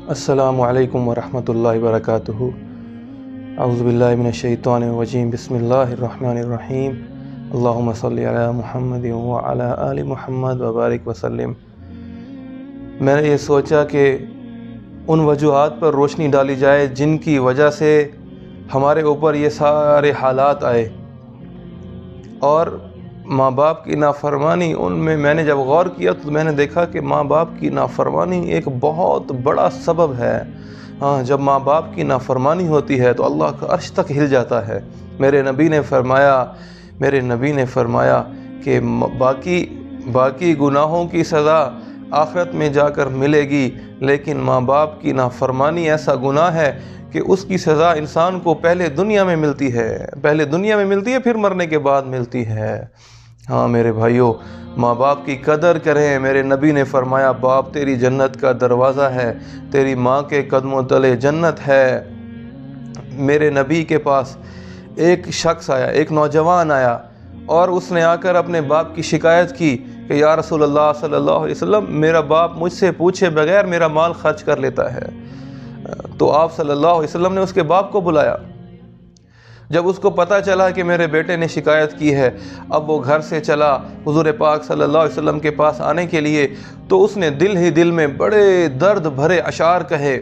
السلام علیکم ورحمۃ اللہ وبرکاتہ۔ اعوذ باللہ من الشیطان الرجیم، بسم اللہ الرحمن الرحیم، اللہم صلی علی محمد وعلی آل محمد وبارک وسلم۔ میں نے یہ سوچا کہ ان وجوہات پر روشنی ڈالی جائے جن کی وجہ سے ہمارے اوپر یہ سارے حالات آئے، اور ماں باپ کی نافرمانی، ان میں نے جب غور کیا تو میں نے دیکھا کہ ماں باپ کی نافرمانی ایک بہت بڑا سبب ہے۔ جب ماں باپ کی نافرمانی ہوتی ہے تو اللہ کا عرش تک ہل جاتا ہے۔ میرے نبی نے فرمایا کہ باقی گناہوں کی سزا آخرت میں جا کر ملے گی، لیکن ماں باپ کی نافرمانی ایسا گناہ ہے کہ اس کی سزا انسان کو پہلے دنیا میں ملتی ہے، پھر مرنے کے بعد ملتی ہے۔ میرے بھائیوں، ماں باپ کی قدر کریں۔ میرے نبی نے فرمایا، باپ تیری جنت کا دروازہ ہے، تیری ماں کے قدموں تلے جنت ہے۔ میرے نبی کے پاس ایک شخص آیا، ایک نوجوان آیا، اور اس نے آ کر اپنے باپ کی شکایت کی کہ یا رسول اللہ صلی اللہ علیہ وسلم، میرا باپ مجھ سے پوچھے بغیر میرا مال خرچ کر لیتا ہے۔ تو آپ صلی اللہ علیہ وسلم نے اس کے باپ کو بلایا۔ جب اس کو پتہ چلا کہ میرے بیٹے نے شکایت کی ہے، اب وہ گھر سے چلا حضور پاک صلی اللہ علیہ وسلم کے پاس آنے کے لیے، تو اس نے دل ہی دل میں بڑے درد بھرے اشعار کہے،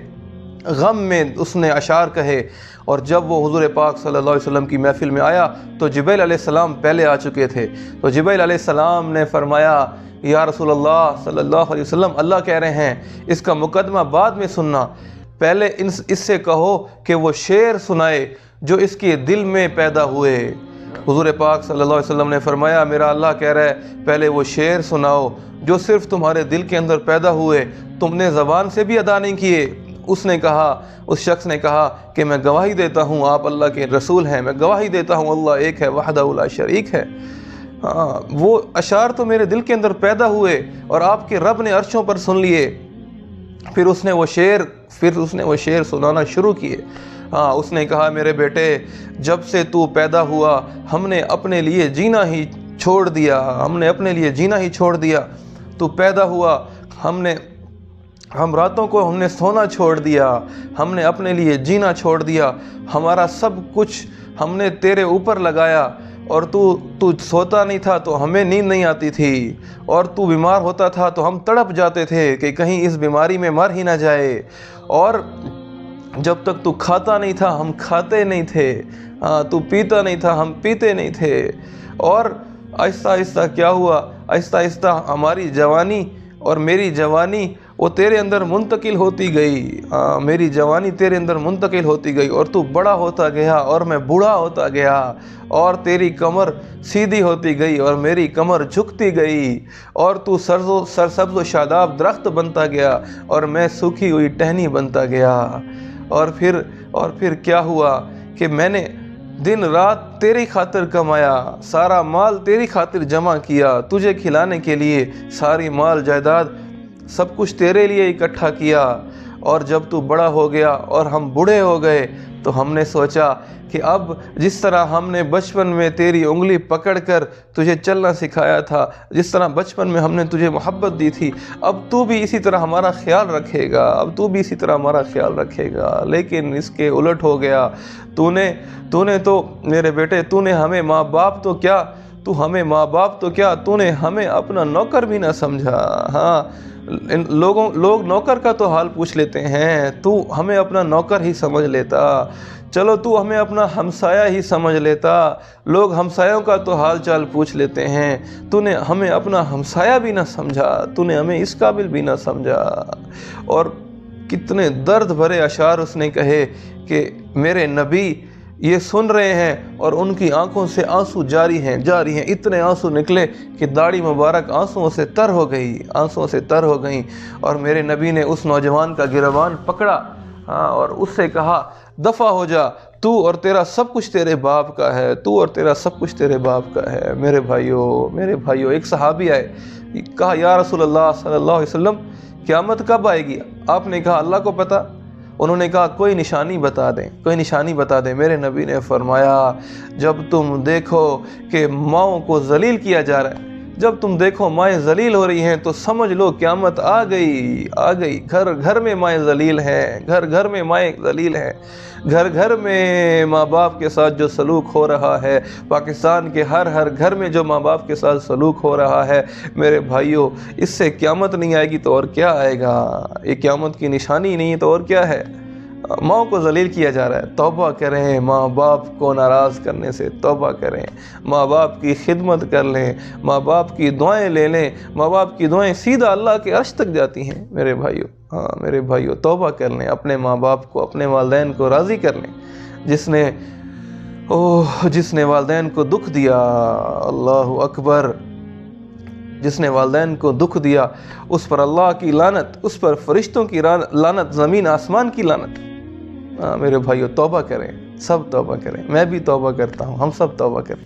غم میں اس نے اشعار کہے۔ اور جب وہ حضور پاک صلی اللہ علیہ وسلم کی محفل میں آیا تو جبریل علیہ السلام پہلے آ چکے تھے۔ تو جبریل علیہ السلام نے فرمایا، یا رسول اللہ صلی اللہ علیہ وسلم، اللہ کہہ رہے ہیں اس کا مقدمہ بعد میں سننا، پہلے اس سے کہو کہ وہ شعر سنائے جو اس کے دل میں پیدا ہوئے۔ حضور پاک صلی اللہ علیہ وسلم نے فرمایا، میرا اللہ کہہ رہا ہے پہلے وہ شعر سناؤ جو صرف تمہارے دل کے اندر پیدا ہوئے، تم نے زبان سے بھی ادا نہیں کیے۔ اس شخص نے کہا کہ میں گواہی دیتا ہوں آپ اللہ کے رسول ہیں، میں گواہی دیتا ہوں اللہ ایک ہے، وحدہ لا شریک ہے۔ وہ اشعار تو میرے دل کے اندر پیدا ہوئے اور آپ کے رب نے عرشوں پر سن لیے۔ پھر اس نے وہ شعر سنانا شروع کیے۔ اس نے کہا، میرے بیٹے، جب سے تو پیدا ہوا ہم نے اپنے لیے جینا ہی چھوڑ دیا، تو پیدا ہوا ہم راتوں کو ہم نے سونا چھوڑ دیا، ہم نے اپنے لیے جینا چھوڑ دیا، ہمارا سب کچھ ہم نے تیرے اوپر لگایا، اور تو سوتا نہیں تھا تو ہمیں نیند نہیں آتی تھی، اور تو بیمار ہوتا تھا تو ہم تڑپ جاتے تھے کہ کہیں اس بیماری میں مر ہی نہ جائے، اور جب تک تو کھاتا نہیں تھا ہم کھاتے نہیں تھے، تو پیتا نہیں تھا ہم پیتے نہیں تھے۔ اور آہستہ آہستہ کیا ہوا، آہستہ آہستہ ہماری جوانی اور میری جوانی وہ تیرے اندر منتقل ہوتی گئی، میری جوانی تیرے اندر منتقل ہوتی گئی، اور تو بڑا ہوتا گیا اور میں بوڑھا ہوتا گیا، اور تیری کمر سیدھی ہوتی گئی اور میری کمر جھکتی گئی، اور تو سرسبز و شاداب درخت بنتا گیا اور میں سوکھی ہوئی ٹہنی بنتا گیا۔ اور پھر کیا ہوا کہ میں نے دن رات تیری خاطر کمایا، سارا مال تیری خاطر جمع کیا، تجھے کھلانے کے لیے ساری مال جائیداد سب کچھ تیرے لیے اکٹھا کیا۔ اور جب تو بڑا ہو گیا اور ہم بوڑھے ہو گئے تو ہم نے سوچا کہ اب جس طرح ہم نے بچپن میں تیری انگلی پکڑ کر تجھے چلنا سکھایا تھا، جس طرح بچپن میں ہم نے تجھے محبت دی تھی، اب تو بھی اسی طرح ہمارا خیال رکھے گا، لیکن اس کے الٹ ہو گیا۔ تو نے تو میرے بیٹے، تو نے ہمیں ماں باپ تو کیا، تو نے ہمیں اپنا نوکر بھی نہ سمجھا۔ لوگ نوکر کا تو حال پوچھ لیتے ہیں، تو ہمیں اپنا نوکر ہی سمجھ لیتا، چلو تو ہمیں اپنا ہمسایہ ہی سمجھ لیتا، لوگ ہمسایوں کا تو حال چال پوچھ لیتے ہیں، تو نے ہمیں اپنا ہمسایہ بھی نہ سمجھا، تو نے ہمیں اس قابل بھی نہ سمجھا۔ اور کتنے درد بھرے اشعار اس نے کہے کہ میرے نبی یہ سن رہے ہیں اور ان کی آنکھوں سے آنسو جاری ہیں، اتنے آنسو نکلے کہ داڑھی مبارک آنسوؤں سے تر ہو گئیں۔ اور میرے نبی نے اس نوجوان کا گریبان پکڑا اور اس سے کہا، دفع ہو جا، تو اور تیرا سب کچھ تیرے باپ کا ہے۔ میرے بھائیوں، ایک صحابی آئے، کہا، یا رسول اللہ صلی اللہ علیہ وسلم، قیامت کب آئے گی؟ آپ نے کہا، اللہ کو پتہ۔ انہوں نے کہا، کوئی نشانی بتا دیں۔ میرے نبی نے فرمایا، جب تم دیکھو کہ ماؤں کو ذلیل کیا جا رہا ہے، جب تم دیکھو مائیں ذلیل ہو رہی ہیں تو سمجھ لو قیامت آ گئی. گھر گھر میں مائیں ذلیل ہیں, گھر گھر میں مائیں ذلیل ہیں. گھر گھر میں ماں باپ کے ساتھ جو سلوک ہو رہا ہے, پاکستان کے ہر گھر میں جو ماں باپ کے ساتھ سلوک ہو رہا ہے, میرے بھائیوں, اس سے قیامت نہیں آئے گی تو اور کیا آئے گا؟ یہ قیامت کی نشانی نہیں ہے تو اور کیا ہے؟ ماں کو ذلیل کیا جا رہا ہے. توبہ کریں, ماں باپ کو ناراض کرنے سے توبہ کریں, ماں باپ کی خدمت کر لیں, ماں باپ کی دعائیں لے لیں. ماں باپ کی دعائیں سیدھا اللہ کے عرش تک جاتی ہیں میرے بھائیوں. ہاں میرے بھائیوں, توبہ کر لیں, اپنے ماں باپ کو, اپنے والدین کو راضی کر لیں. جس نے والدین کو دکھ دیا, اللہ اکبر, جس نے والدین کو دکھ دیا اس پر اللہ کی لعنت, اس پر فرشتوں کی لعنت, زمین آسمان کی لعنت. میرے بھائیو, توبہ کریں, سب توبہ کریں, میں بھی توبہ کرتا ہوں, ہم سب توبہ کریں.